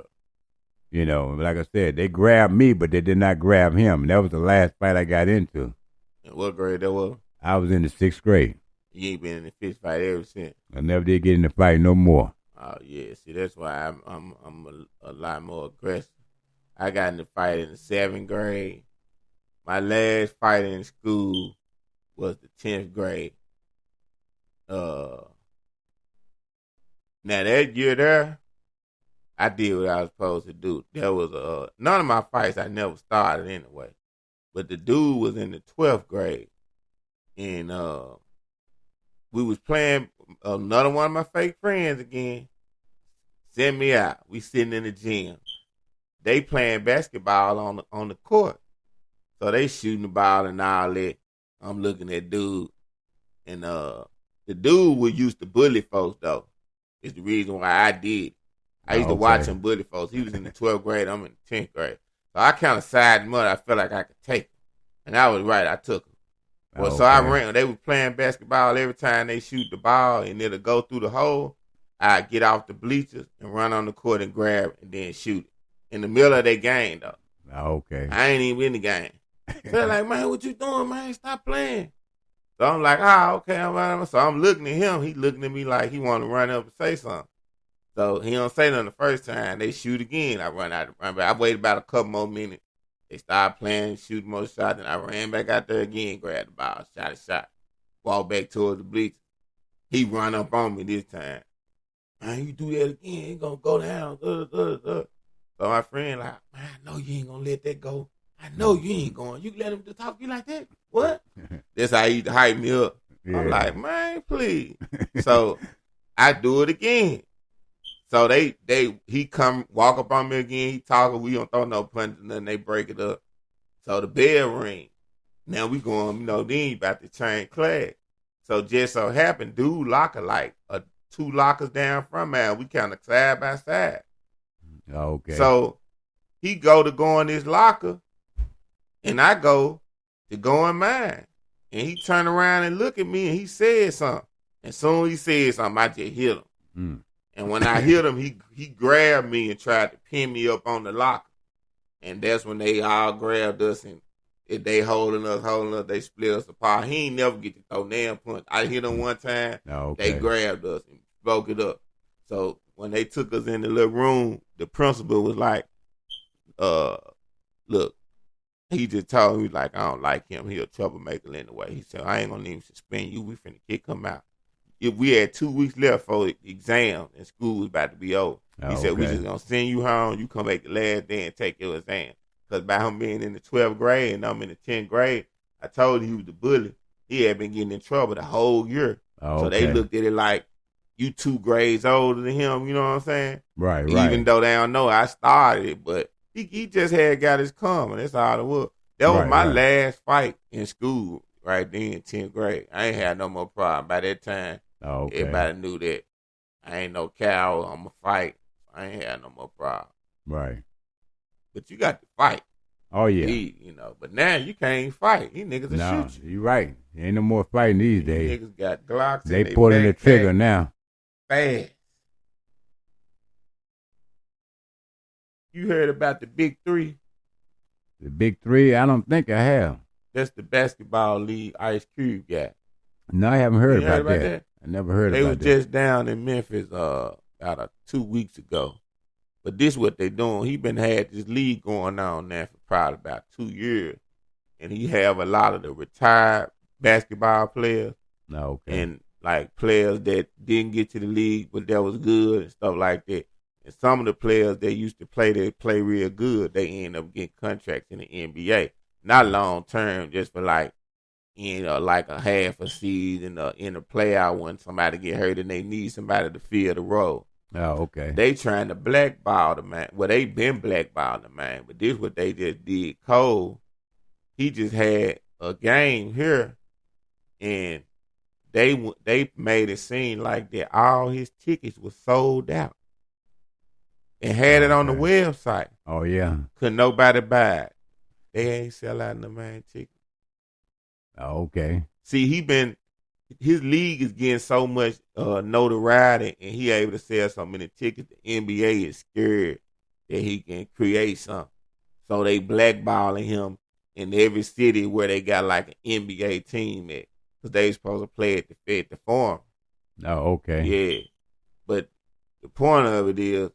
You know, like I said, they grabbed me, but they did not grab him. And that was the last fight I got into. And what grade that was? I was in the 6th grade. You ain't been in a fist fight ever since. I never did get in the fight no more. Oh yeah, see that's why I'm a lot more aggressive. I got in the fight in the 7th grade. My last fight in school was the 10th grade. Now that year there, I did what I was supposed to do. There was none of my fights I never started anyway, but the dude was in the 12th grade, and we was playing. Another one of my fake friends again sent me out. We sitting in the gym. They playing basketball on the court. So they shooting the ball and all that. I'm looking at dude. And the dude was used to bully folks though. It's the reason why I did. I used to watch him bully folks. He was in the 12th grade. I'm in the 10th grade. So I kind of sided him up. I felt like I could take him. And I was right. I took him. Well, so I ran. They were playing basketball every time they shoot the ball and it'll go through the hole. I get off the bleachers and run on the court and grab it and then shoot it. In the middle of their game, though. Okay. I ain't even in the game. So they're like, man, what you doing, man? Stop playing. So I'm like, okay. So I'm looking at him. He looking at me like he want to run up and say something. So he don't say nothing the first time. They shoot again. I run out. I waited about a couple more minutes. They started playing, shooting more shots, and I ran back out there again, grabbed the ball, shot a shot, walked back towards the bleachers. He run up on me this time. Man, you do that again, it's gonna go down. So my friend like, man, I know you ain't gonna let that go. I know you ain't going. You let him talk to you like that? What? That's how he hype me up. Yeah. I'm like, man, please. So I do it again. So he come walk up on me again. He talking. We don't throw no punches, and then they break it up. So the bell ring. Now we going, then you about to change class. So just so happened, dude locker like 2 lockers down from me. We kind of side by side. Okay. So he go in his locker, and I go to go in mine. And he turned around and look at me, and he said something. And soon as he said something, I just hit him. Mm. And when I hit him, he grabbed me and tried to pin me up on the locker. And that's when they all grabbed us, and if they holding us, they split us apart. He ain't never get to throw damn punch. I hit him one time, They grabbed us and broke it up. So when they took us in the little room, the principal was like, look, he just told me, like, I don't like him. He a troublemaker anyway. He said, I ain't going to even suspend you. We finna kick him out. If we had 2 weeks left for exam and school was about to be over, he said, we just going to send you home. You come back the last day and take your exam. Because by him being in the 12th grade and I'm in the 10th grade, I told him he was the bully. He had been getting in trouble the whole year. So they looked at it like, you 2 grades older than him, you know what I'm saying? Right. Even though they don't know I started it, but he just had got his come, and that's all it was. That was my last fight in school right then, 10th grade. I ain't had no more problem. By that time, everybody knew that I ain't no cow. I'm going to fight. I ain't had no more problem. Right. But you got to fight. Oh, yeah. But now you can't fight. These niggas will shoot you. You're right. Ain't no more fighting these days. Niggas got Glocks. They pulling the trigger now. Fast. You heard about the Big Three? The Big Three? I don't think I have. That's the basketball league Ice Cube got. No, I haven't heard about that. I never heard about that. They were just down in Memphis about 2 weeks ago. But this what they doing. He had this league going on now for probably about 2 years. And he have a lot of the retired basketball players. And like players that didn't get to the league but that was good and stuff like that. And some of the players that used to play, they play real good, they end up getting contracts in the NBA. Not long term, just for like a half a season in a playout when somebody get hurt and they need somebody to fill the role. They trying to blackball the man. Well, they been blackballing the man, but this what they just did. Cole, he just had a game here and they made it seem like that all his tickets were sold out and had it on the website. Oh yeah. Could nobody buy it. They ain't sell out the main ticket. Oh, okay. See, his league is getting so much notoriety, and he able to sell so many tickets. The NBA is scared that he can create something, so they blackballing him in every city where they got like an NBA team at, because they supposed to play at the Forum. Oh, okay. Yeah, but the point of it is,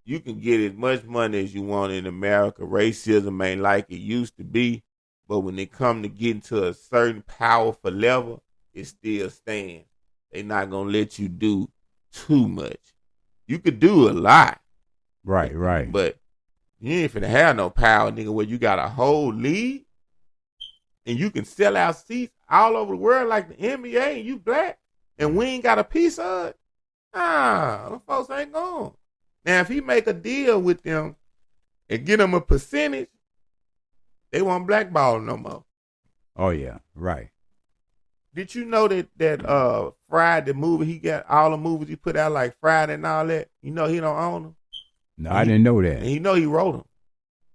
you can get as much money as you want in America. Racism ain't like it used to be, but when it come to getting to a certain powerful level, it still stands. They not gonna let you do too much. You could do a lot. Right. But you ain't finna have no power, nigga, where you got a whole league and you can sell out seats all over the world like the NBA and you black and we ain't got a piece of it. Them folks ain't going. Now, if he make a deal with them and get them a percentage, they won't blackball no more. Oh yeah, right. Did you know that Friday movie, he got all the movies he put out like Friday and all that? You know he don't own them. No, I didn't know that. And he know he wrote them.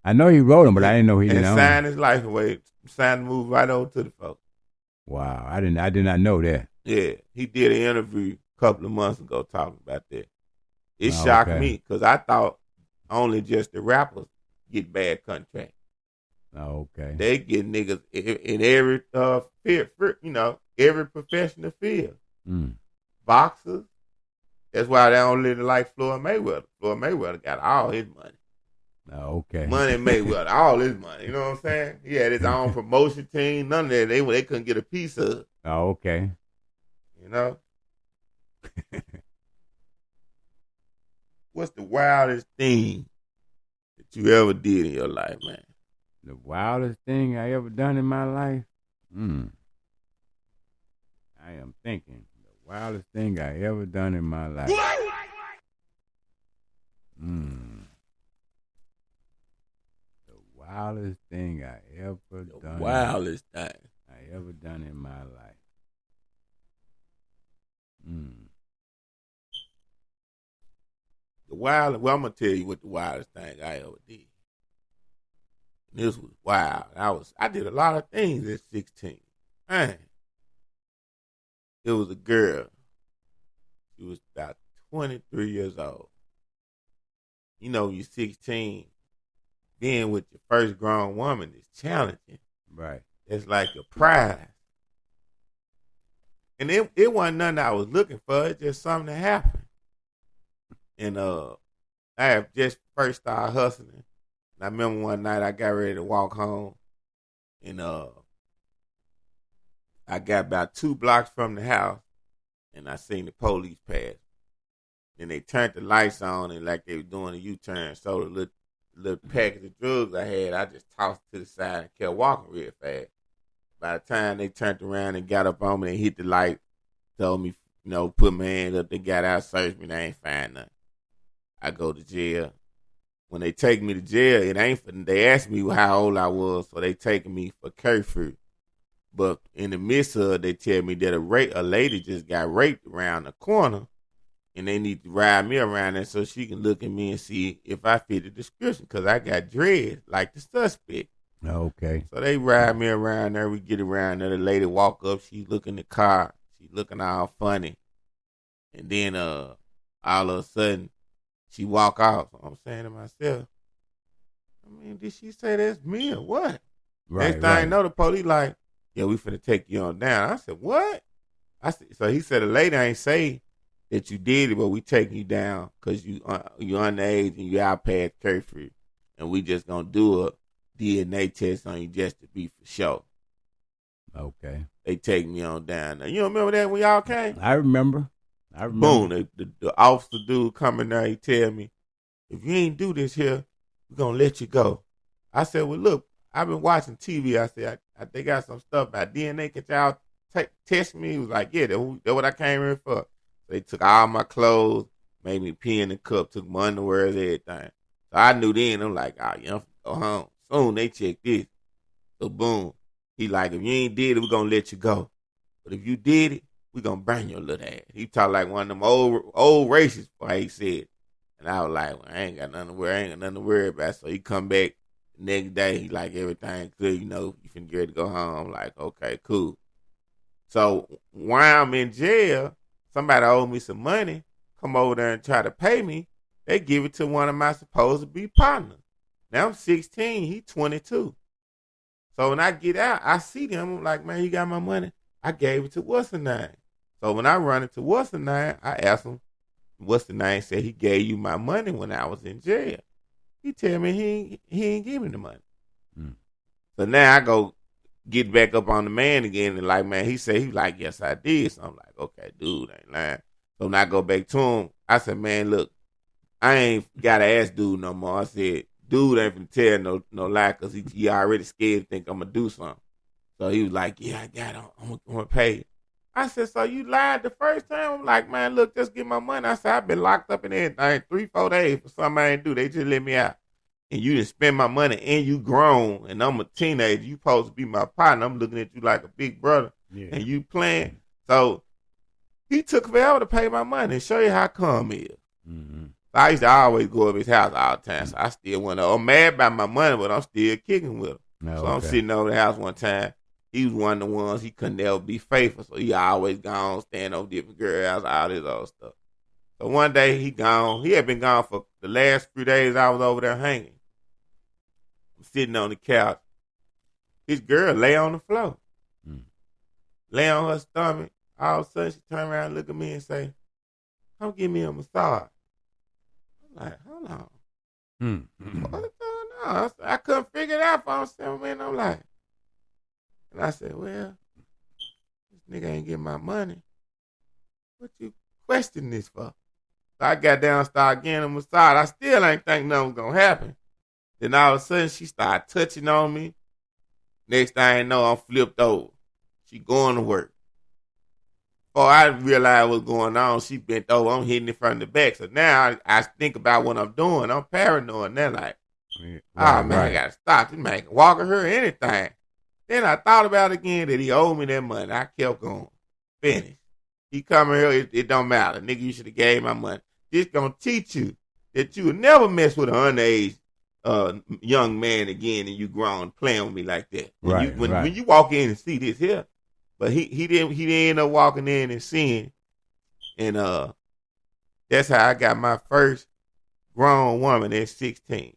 I know he wrote them, but I didn't know he didn't own and signed them. his life away, signed the movie right over to the folks. Wow, I did not know that. Yeah, he did an interview a couple of months ago talking about that. It shocked me because I thought only just the rappers get bad contracts. Oh, okay. They get niggas in every field, every professional field. Boxers. That's why they don't really like Floyd Mayweather. Floyd Mayweather got all his money. Oh, okay. Money Mayweather, all his money. You know what I'm saying? He had his own promotion team. None of that. They couldn't get a piece of it. Oh, okay. You know? What's the wildest thing that you ever did in your life, man? The wildest thing I ever done in my life? I am thinking. The wildest thing I ever done in my life. The wildest thing I ever done. Wildest thing I ever done in my life. Well, I'm gonna tell you what the wildest thing I ever did. This was wild. I did a lot of things at 16. Man. It was a girl. She was about 23 years old. You know, you're 16. Being with your first grown woman is challenging. Right. It's like a prize. And it wasn't nothing I was looking for. It's just something that happened. And I have just first started hustling. And I remember one night I got ready to walk home. And I got about 2 blocks from the house. And I seen the police pass. Then they turned the lights on and like they were doing a U-turn. So the little package of drugs I had, I just tossed it to the side and kept walking real fast. By the time they turned around and got up on me, they hit the light, told me, put my hand up. They got out, searched me, they ain't find nothing. I go to jail. When they take me to jail, it ain't for, they asked me how old I was, so they taking me for curfew. But in the midst of it, they tell me that a lady just got raped around the corner, and they need to ride me around there so she can look at me and see if I fit the description, because I got dreads like the suspect. Okay. So they ride me around there. We get around there. The lady walk up. She look in the car. She looking all funny. And then all of a sudden, she walk off. So I'm saying to myself, did she say that's me or what? Right, Next thing I know, the police like, yeah, we finna take you on down. I said, what? So he said, the lady ain't say that you did it, but we taking you down because you underage and you out past curfew. And we just gonna do a DNA test on you just to be for sure. Okay. They take me on down. Now, you remember that when y'all came? I remember. Boom, the officer dude coming there, he tell me, if you ain't do this here, we're going to let you go. I said, well, look, I've been watching TV. I said, they got some stuff about DNA. Can y'all test me? He was like, yeah, that's what I came here for. So they took all my clothes, made me pee in the cup, took my underwear, everything. So I knew then, I'm like, I'm going to go home. Soon they check this. So boom. He like, if you ain't did it, we're going to let you go. But if you did it, we gonna burn your little ass. He talked like one of them old racists, why he said. And I was like, well, I ain't got nothing to worry about. So he come back the next day, he like, everything good, you finna get ready to go home. I'm like, okay, cool. So while I'm in jail, somebody owed me some money, come over there and try to pay me. They give it to one of my supposed to be partners. Now I'm 16, he 22. So when I get out, I see them. I'm like, man, you got my money? I gave it to what's the name? So when I run into what's the name, I ask him, what's the name? Said he gave you my money when I was in jail. He tell me he ain't give me the money. So now I go get back up on the man again and like, man, he like, yes, I did. So I'm like, okay, dude, ain't lying. So when I go back to him, I said, man, look, I ain't got to ask dude no more. I said, dude ain't finna tell no lie because he already scared to think I'm going to do something. So he was like, yeah, I got it. I'm going to pay you. I said, so you lied the first time? I'm like, man, look, just get my money. I said, I've been locked up in everything 3-4 days for something I ain't do. They just let me out. And you didn't spend my money and you grown and I'm a teenager. You supposed to be my partner. I'm looking at you like a big brother and you playing. So he took forever to pay my money and show you how come is. Mm-hmm. I used to always go over his house all the time. So I still went up. I'm mad about my money, but I'm still kicking with him. So I'm sitting over the house one time. He was one of the ones he could never be faithful. So he always gone, staying over different girls, all this other stuff. So one day he gone. He had been gone for the last few days I was over there hanging. I'm sitting on the couch. His girl lay on the floor. Lay on her stomach. All of a sudden she turned around and look at me and say, come give me a massage. I'm like, hold on. What's going on? I couldn't figure it out for myself, man. I'm like, and I said, well, this nigga ain't getting my money. What you question this for? So I got down and started getting a massage. I still ain't think nothing was going to happen. Then all of a sudden, she started touching on me. Next thing I know, I'm flipped over. She going to work. Before I realized what's going on, she bent over. I'm hitting it from the back. So now I think about what I'm doing. I'm paranoid. Now like, man, I got to stop. This man can walk her or anything. Then I thought about it again that he owed me that money. I kept going. Finished. He come here, it don't matter. Nigga, you should have gave my money. This gonna teach you that you would never mess with an underage young man again and you grown playing with me like that. When you walk in and see this here, but he didn't end up walking in and seeing. And that's how I got my first grown woman at 16.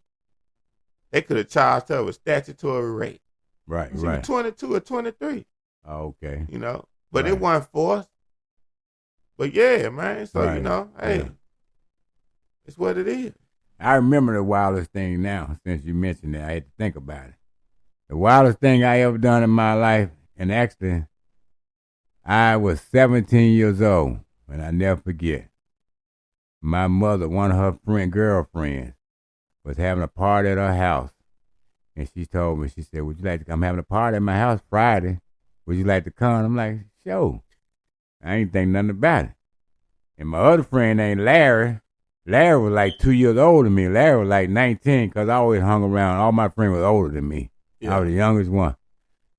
They could have charged her with statutory rape. Right, she was 22 or 23. Oh, okay. But it wasn't forced. But yeah, man. So, hey, it's what it is. I remember the wildest thing now, since you mentioned it. I had to think about it. The wildest thing I ever done in my life, and actually, I was 17 years old, and I never forget. My mother, one of her girlfriends, was having a party at her house. And she told me, she said, would you like to come having a party at my house Friday? Would you like to come? I'm like, sure. I ain't think nothing about it. And my other friend named Larry. Larry was like 2 years older than me. Larry was like 19 because I always hung around. All my friends was older than me. Yeah. I was the youngest one.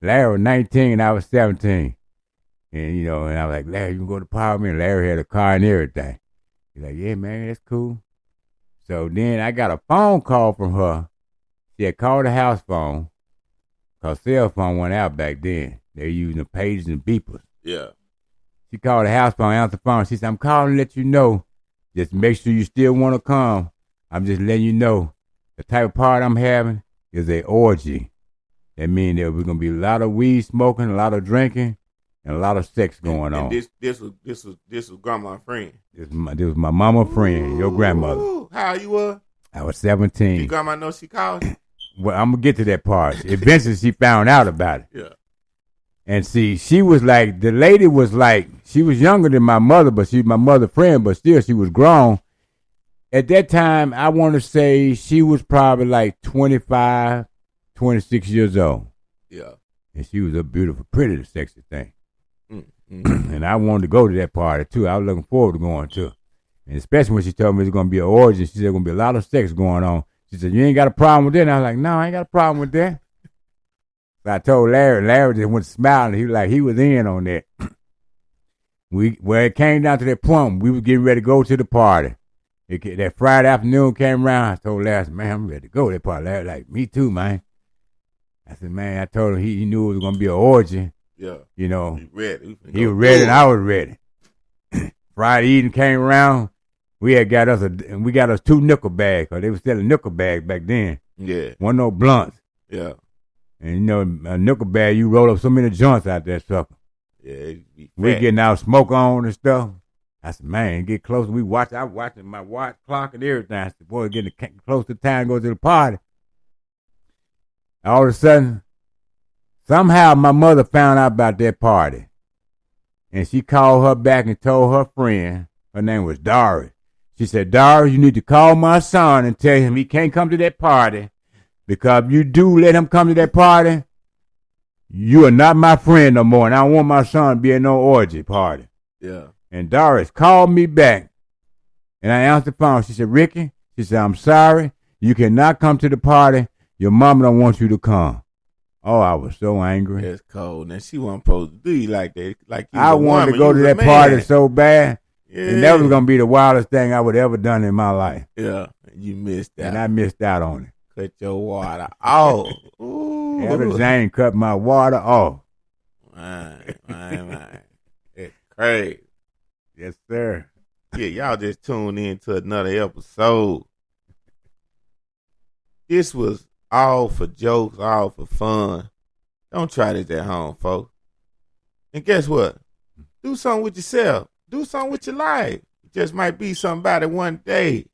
Larry was 19 and I was 17. And, and I was like, Larry, you can go to the party with me? And Larry had a car and everything. He's like, yeah, man, that's cool. So then I got a phone call from her. She had called the house phone, because cell phone went out back then. They were using the pages and beepers. Yeah. She called the house phone, answered the phone. She said, I'm calling to let you know. Just make sure you still want to come. I'm just letting you know the type of party I'm having is a orgy. That means that we're going to be a lot of weed smoking, a lot of drinking, and a lot of sex going on. This was grandma's friend. This was my mama friend, your grandmother. How you were? I was 17. Your grandma know she called? Well, I'm going to get to that part. Eventually, she found out about it. Yeah. And see, she was like, the lady was like, she was younger than my mother, but she was my mother's friend, but still she was grown. At that time, I want to say she was probably like 25, 26 years old. Yeah. And she was a beautiful, pretty, sexy thing. Mm-hmm. And I wanted to go to that party, too. I was looking forward to going, too. And especially when she told me it's going to be an orgy, she said there's going to be a lot of sex going on. She said, you ain't got a problem with that? And I was like, no, I ain't got a problem with that. So I told Larry. Larry just went smiling. He was in on that. Where it came down to that point, we was getting ready to go to the party. That Friday afternoon came around. I told Larry, man, I'm ready to go to that party. Larry, like, me too, man. I said, man, I told him he knew it was gonna be an orgy. Yeah. You know, He ready. he was ready and I was ready. Friday evening came around. We got us 2 nickel bags, cause they was selling nickel bags back then. Yeah. One no blunts. Yeah. And you know, a nickel bag, you roll up so many joints out there, sucker. Yeah. We getting our smoke on and stuff. I said, man, get close. I was watching my watch clock and everything. I said, boy, getting close to time to go to the party. All of a sudden, somehow my mother found out about that party. And she called her back and told her friend, her name was Doris. She said, Doris, you need to call my son and tell him he can't come to that party. Because if you do let him come to that party, you are not my friend no more. And I don't want my son to be at no orgy party. Yeah. And Doris called me back. And I answered the phone. She said, Ricky, she said, I'm sorry. You cannot come to the party. Your mama don't want you to come. Oh, I was so angry. That's cold. Now, she wasn't supposed to do you like that. Like you I wanted to go to that party so bad. Yeah. And that was going to be the wildest thing I would ever done in my life. Yeah. You missed out. And I missed out on it. Cut your water off. Ooh. Every Zane cut my water off. Man. It's crazy. Yes, sir. Yeah, y'all just tuned in to another episode. This was all for jokes, all for fun. Don't try this at home, folks. And guess what? Do something with yourself. Do something with your life. It just might be somebody one day.